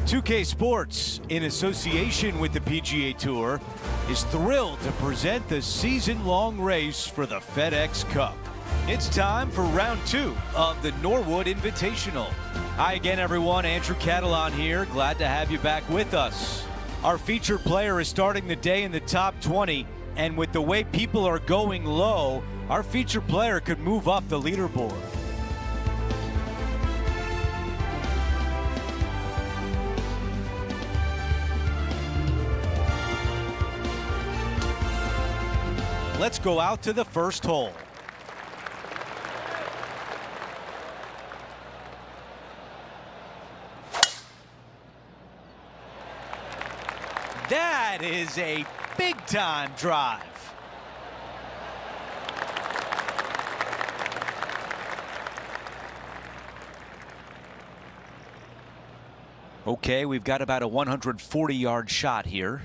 2K Sports, in association with the PGA Tour, is thrilled to present the season-long race for the FedEx Cup. It's time for round 2 of the Norwood Invitational. Hi again, everyone. Andrew Catalon here. Glad to have you back with us. Our featured player is starting the day in the top 20, and with the way people are going low, our featured player could move up the leaderboard. Let's go out to the first hole. That is a big-time drive. Okay, we've got about a 140-yard shot here.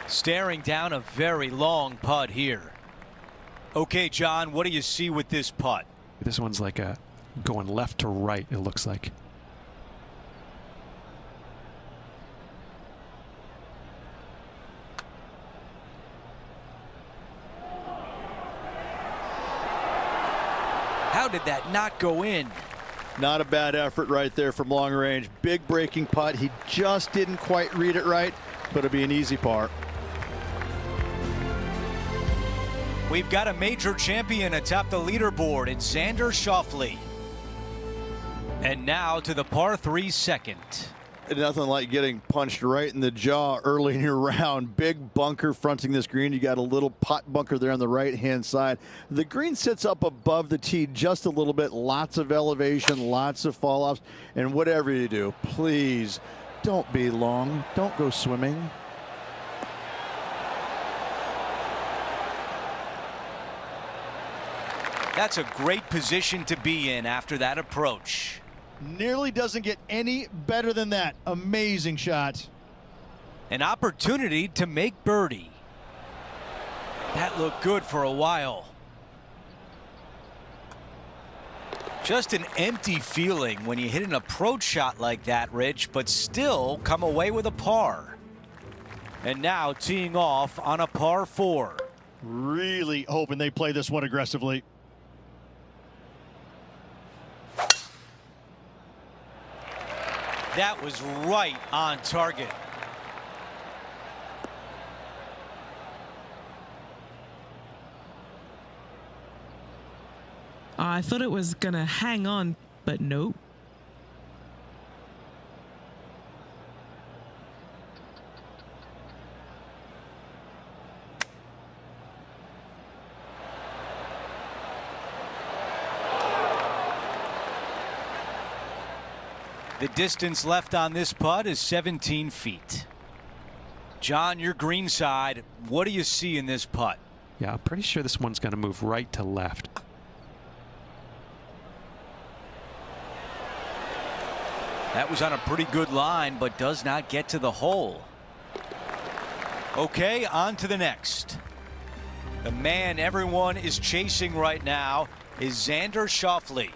Staring down a very long putt here. Okay, John, what do you see with this putt? This one's like going left to right, it looks like. How did that not go in? Not a bad effort right there from long range. Big breaking putt. He just didn't quite read it right, but it'll be an easy par. We've got a major champion atop the leaderboard in Xander Schauffele. And now to the par 3 second. Nothing like getting punched right in the jaw early in your round. Big bunker fronting this green. You got a little pot bunker there on the right-hand side. The green sits up above the tee just a little bit. Lots of elevation, lots of fall-offs. And whatever you do, please don't be long. Don't go swimming. That's a great position to be in after that approach. Nearly doesn't get any better than that. Amazing shot. An opportunity to make birdie. That looked good for a while. Just an empty feeling when you hit an approach shot like that, Rich, but still come away with a par. And now teeing off on a par 4. Really hoping they play this one aggressively. That was right on target. I thought it was gonna hang on, but nope. The distance left on this putt is 17 feet. John, your green side, what do you see in this putt? Yeah, I'm pretty sure this one's going to move right to left. That was on a pretty good line, but does not get to the hole. Okay, on to the next. The man everyone is chasing right now is Xander Schauffele.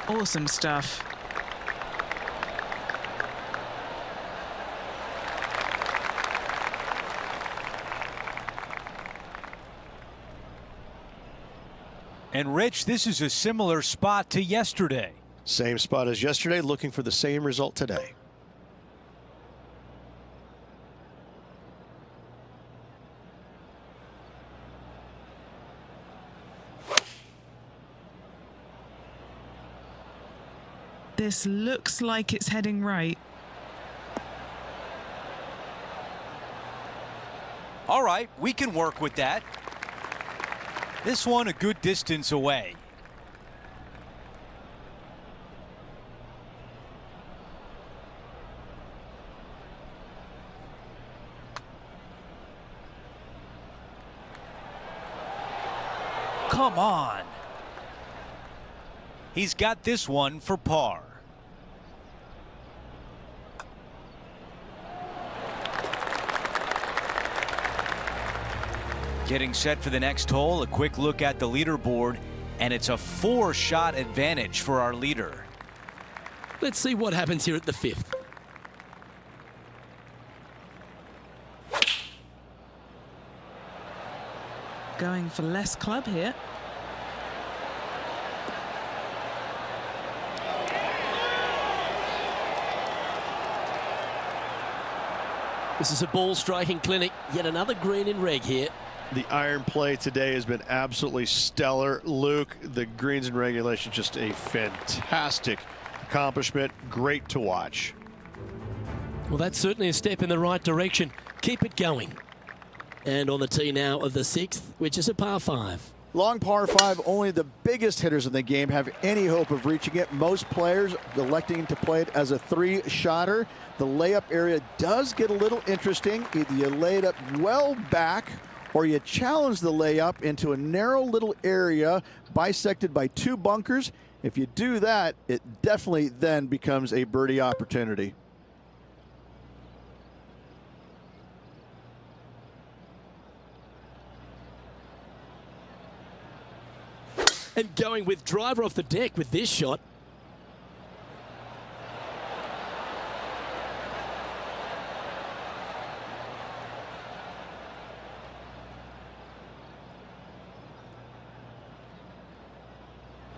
Awesome stuff. And Rich, this is a similar spot to yesterday. Same spot as yesterday, looking for the same result today. This looks like it's heading right. All right, we can work with that. This one a good distance away. come on. He's got this one for par. Getting set for the next hole, a quick look at the leaderboard, and it's a 4-shot advantage for our leader. Let's see what happens here at the 5th. Going for less club here. This is a ball striking clinic. Yet another green in reg here. The iron play today has been absolutely stellar. Luke, the greens and regulation, just a fantastic accomplishment. Great to watch. Well, that's certainly a step in the right direction. Keep it going. And on the tee now of the 6th, which is a par 5. Long par 5, only the biggest hitters in the game have any hope of reaching it. Most players electing to play it as a 3-shotter. The layup area does get a little interesting. Either you lay it up well back or you challenge the layup into a narrow little area bisected by 2 bunkers. If you do that, it definitely then becomes a birdie opportunity. And going with driver off the deck with this shot.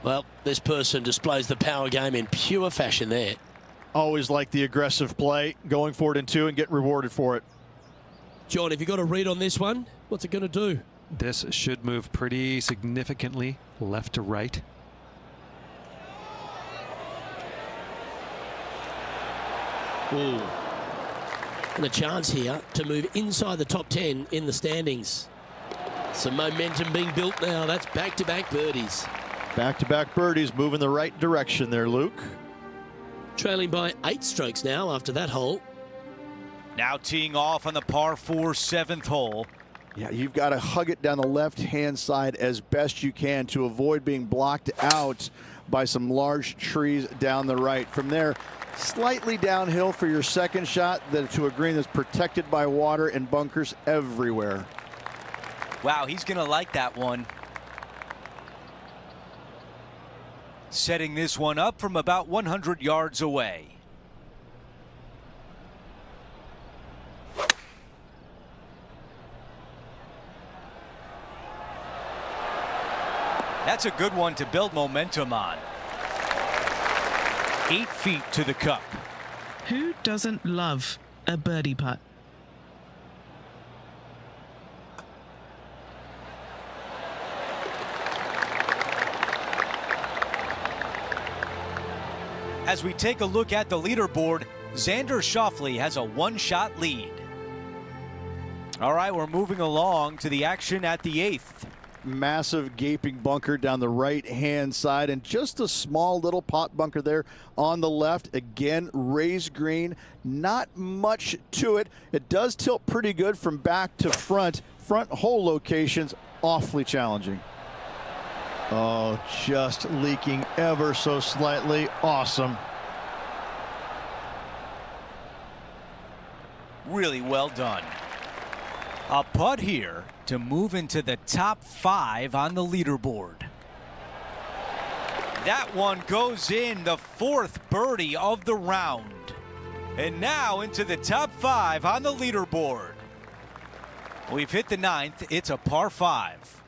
Well, this person displays the power game in pure fashion there. Always like the aggressive play, going for it in 2 and getting rewarded for it. John, have you got a read on this one? What's it going to do? This should move pretty significantly left to right. Ooh. And a chance here to move inside the top 10 in the standings. Some momentum being built now. That's back-to-back birdies. Back-to-back birdies, moving the right direction there, Luke. Trailing by 8 strokes now after that hole. Now teeing off on the par 4 7th hole. Yeah, you've got to hug it down the left-hand side as best you can to avoid being blocked out by some large trees down the right. From there, slightly downhill for your second shot to a green that's protected by water and bunkers everywhere. Wow, he's going to like that one. Setting this one up from about 100 yards away. That's a good one to build momentum on. 8 feet to the cup. Who doesn't love a birdie putt? As we take a look at the leaderboard, Xander Schauffele has a 1-shot lead. All right, we're moving along to the action at the 8th. Massive gaping bunker down the right-hand side and just a small little pot bunker there on the left. Again, raised green, not much to it. It does tilt pretty good from back to front. Front hole locations awfully challenging. Oh, just leaking ever so slightly. Awesome. Really well done. A putt here to move into the top 5 on the leaderboard. That one goes in, the 4th birdie of the round. And now into the top 5 on the leaderboard. We've hit the 9th. It's a par 5.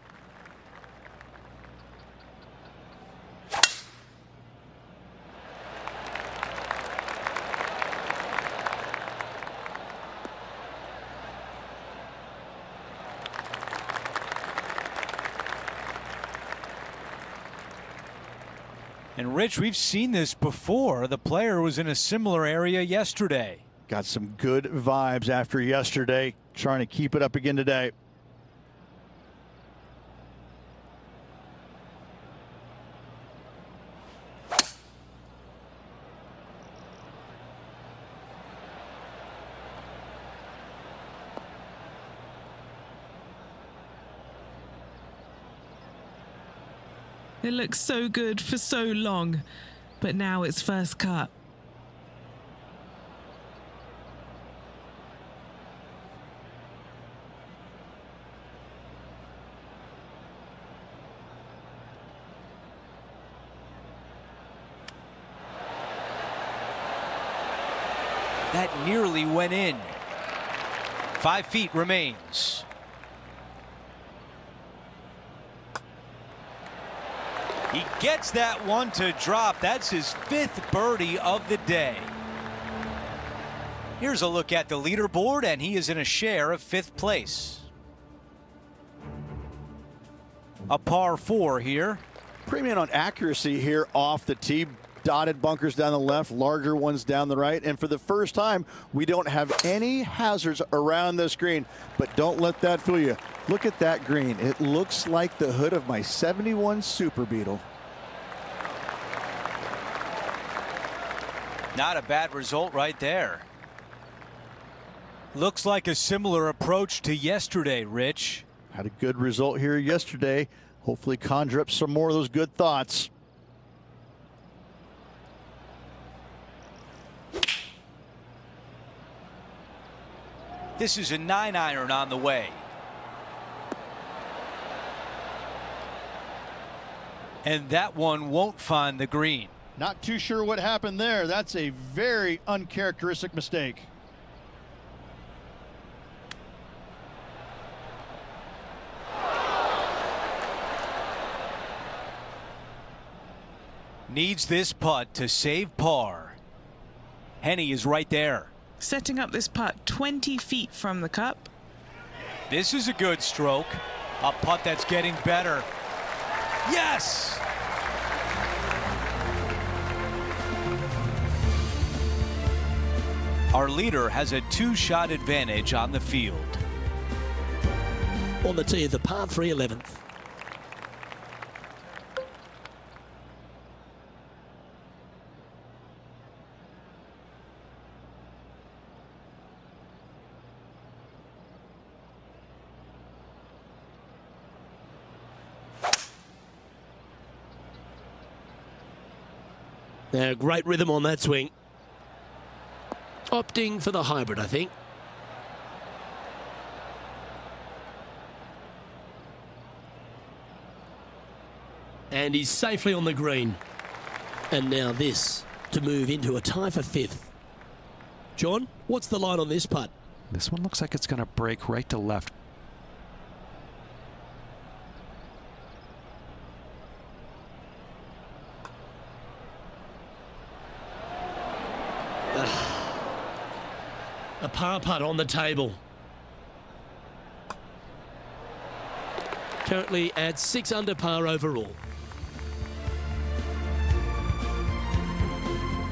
And Rich, we've seen this before. The player was in a similar area yesterday. Got some good vibes after yesterday. Trying to keep it up again today. It looked so good for so long, but now it's first cut. That nearly went in. 5 feet remains. He gets that one to drop. That's his 5th birdie of the day. Here's a look at the leaderboard, and he is in a share of 5th place. A par 4 here. Premium on accuracy here off the tee. Dotted bunkers down the left, larger ones down the right. And for the first time, we don't have any hazards around this green. But don't let that fool you. Look at that green. It looks like the hood of my 71 Super Beetle. Not a bad result right there. Looks like a similar approach to yesterday, Rich. Had a good result here yesterday. Hopefully conjure up some more of those good thoughts. This is a 9-iron on the way. And that one won't find the green. Not too sure what happened there. That's a very uncharacteristic mistake. Needs this putt to save par. Henny is right there. Setting up this putt 20 feet from the cup. This is a good stroke. A putt that's getting better. Yes! Our leader has a 2-shot advantage on the field. On the tee of the par 3 11th. Now, great rhythm on that swing. Opting for the hybrid, I think. And he's safely on the green. And now this to move into a tie for 5th. John, what's the line on this putt? This one looks like it's going to break right to left. A par putt on the table. Currently at 6 under par overall.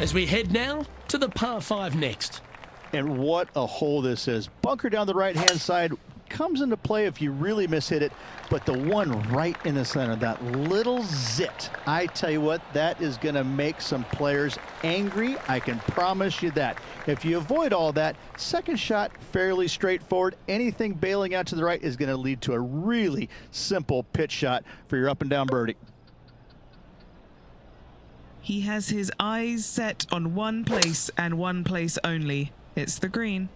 As we head now to the par 5 next. And what a hole this is. Bunker down the right-hand side comes into play if you really mishit it, but the one right in the center, that little zit, I tell you what, that is going to make some players angry. I can promise you that. If you avoid all that, second shot, fairly straightforward. Anything bailing out to the right is going to lead to a really simple pitch shot for your up and down birdie. He has his eyes set on one place and one place only. It's the green.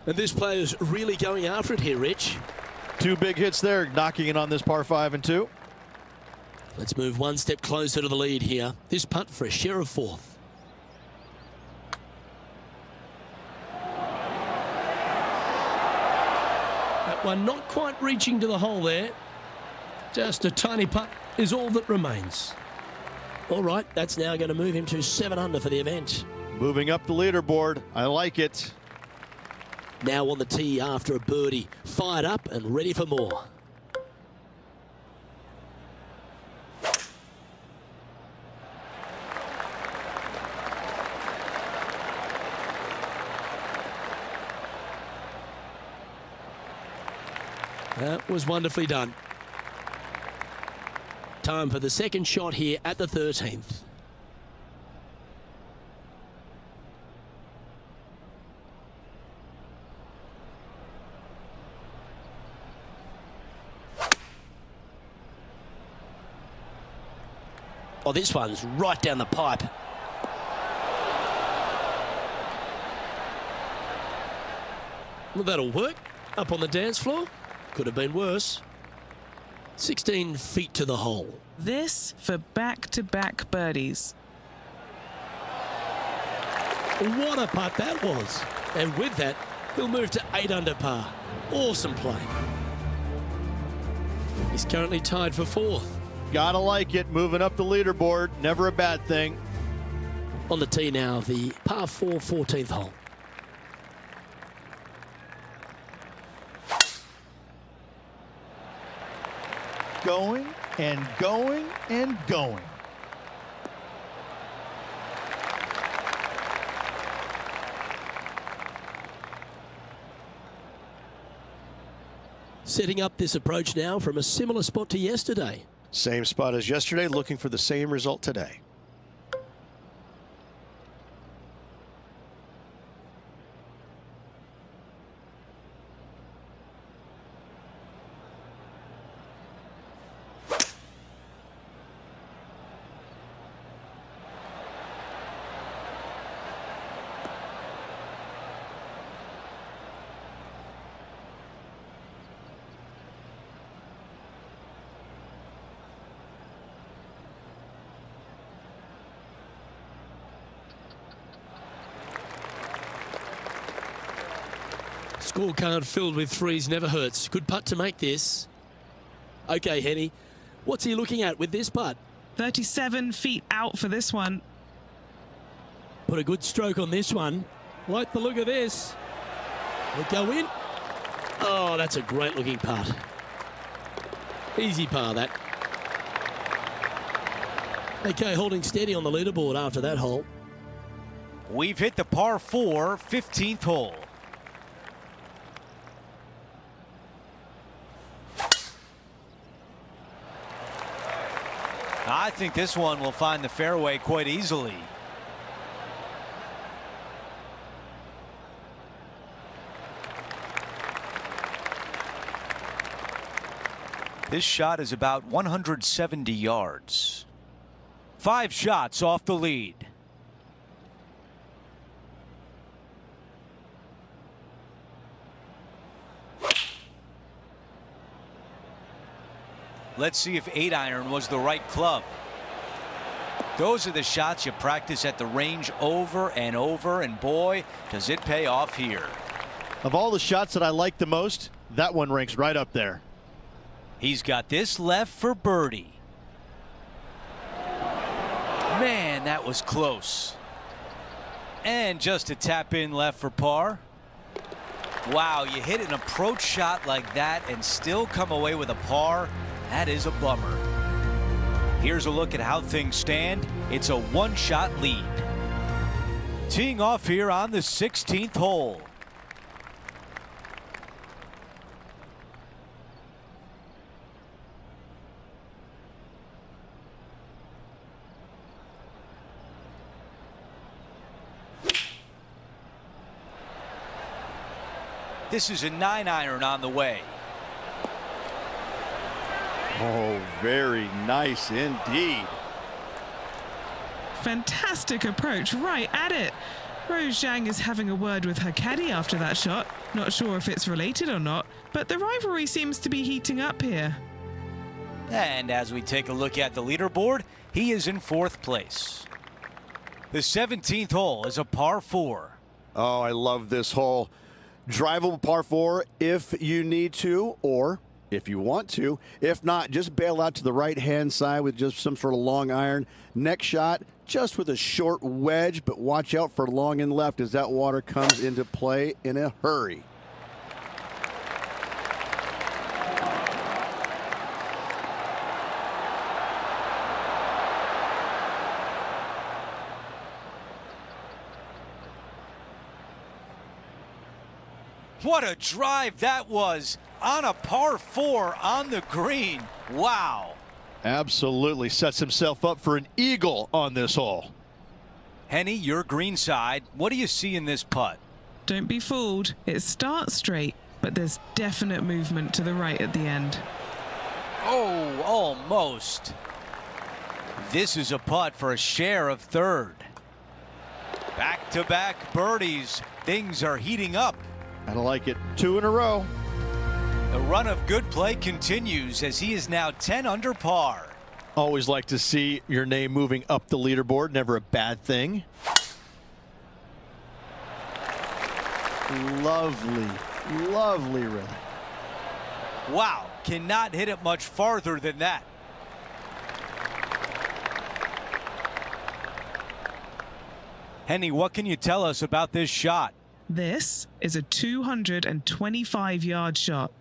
And this player's really going after it here, Rich. 2 big hits there, knocking in on this par 5 and 2. Let's move one step closer to the lead here. This putt for a share of 4th. That one not quite reaching to the hole there. Just a tiny putt is all that remains. All right, that's now going to move him to 7 under for the event. Moving up the leaderboard. I like it. Now on the tee after a birdie. Fired up and ready for more. That was wonderfully done. Time for the second shot here at the 13th. Oh, this one's right down the pipe. Well, that'll work. Up on the dance floor. Could have been worse. 16 feet to the hole. This for back-to-back birdies. What a putt that was. And with that, he'll move to 8 under par. Awesome play. He's currently tied for 4th. Gotta like it. Moving up the leaderboard. Never a bad thing. On the tee now, the par 4 14th hole. Going and going and going. Setting up this approach now from a similar spot to yesterday. Same spot as yesterday, looking for the same result today. Scorecard filled with threes never hurts. Good putt to make this. Okay, Henny, what's he looking at with this putt? 37 feet out for this one. Put a good stroke on this one. Like the look of this. Will go in. Oh, that's a great looking putt. Easy par, that. Okay, holding steady on the leaderboard after that hole. We've hit the par 4 15th hole. I think this one will find the fairway quite easily. This shot is about 170 yards. 5 shots off the lead. Let's see if 8-iron was the right club. Those are the shots you practice at the range over and over, and boy, does it pay off here. Of all the shots that I like the most, that one ranks right up there. He's got this left for birdie. Man, that was close. And just a tap in left for par. Wow, you hit an approach shot like that and still come away with a par. That is a bummer. Here's a look at how things stand. It's a 1-shot lead. Teeing off here on the 16th hole. This is a 9-iron on the way. Oh, very nice indeed. Fantastic approach, right at it. Rose Zhang is having a word with her caddy after that shot. Not sure if it's related or not, but the rivalry seems to be heating up here. And as we take a look at the leaderboard, he is in 4th place. The 17th hole is a par 4. Oh, I love this hole. Drivable par 4 if you need to, or if you want to. If not, just bail out to the right-hand side with just some sort of long iron. Next shot, just with a short wedge, but watch out for long and left as that water comes into play in a hurry. What a drive that was on a par 4 on the green. Wow. Absolutely sets himself up for an eagle on this hole. Henny, your green side. What do you see in this putt? Don't be fooled. It starts straight, but there's definite movement to the right at the end. Oh, almost. This is a putt for a share of third. Back-to-back birdies. Things are heating up. I don't like it. 2 in a row. The run of good play continues as he is now 10 under par. Always like to see your name moving up the leaderboard. Never a bad thing. Lovely, lovely rhythm. Wow, cannot hit it much farther than that. Henny, what can you tell us about this shot? This is a 225-yard shot.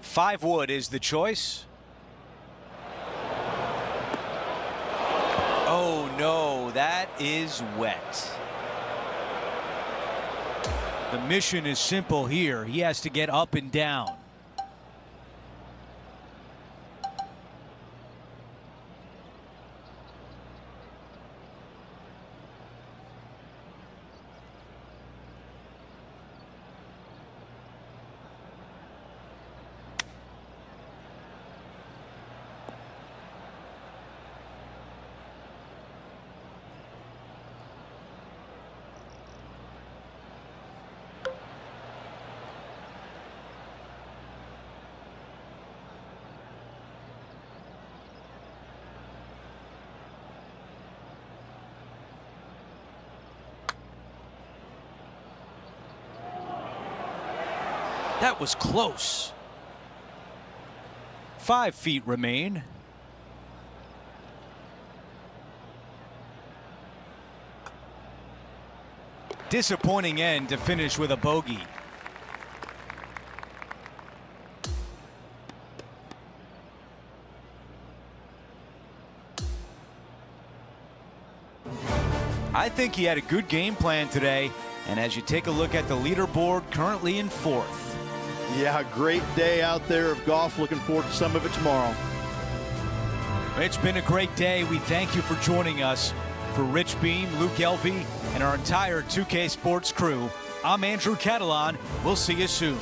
Five wood is the choice. Oh no, that is wet. The mission is simple here. He has to get up and down. That was close. 5 feet remain. Disappointing end to finish with a bogey. I think he had a good game plan today, and as you take a look at the leaderboard, currently in 4th. Yeah, great day out there of golf. Looking forward to some of it tomorrow. It's been a great day. We thank you for joining us. For Rich Beam, Luke Elvey, and our entire 2K Sports crew, I'm Andrew Catalan. We'll see you soon.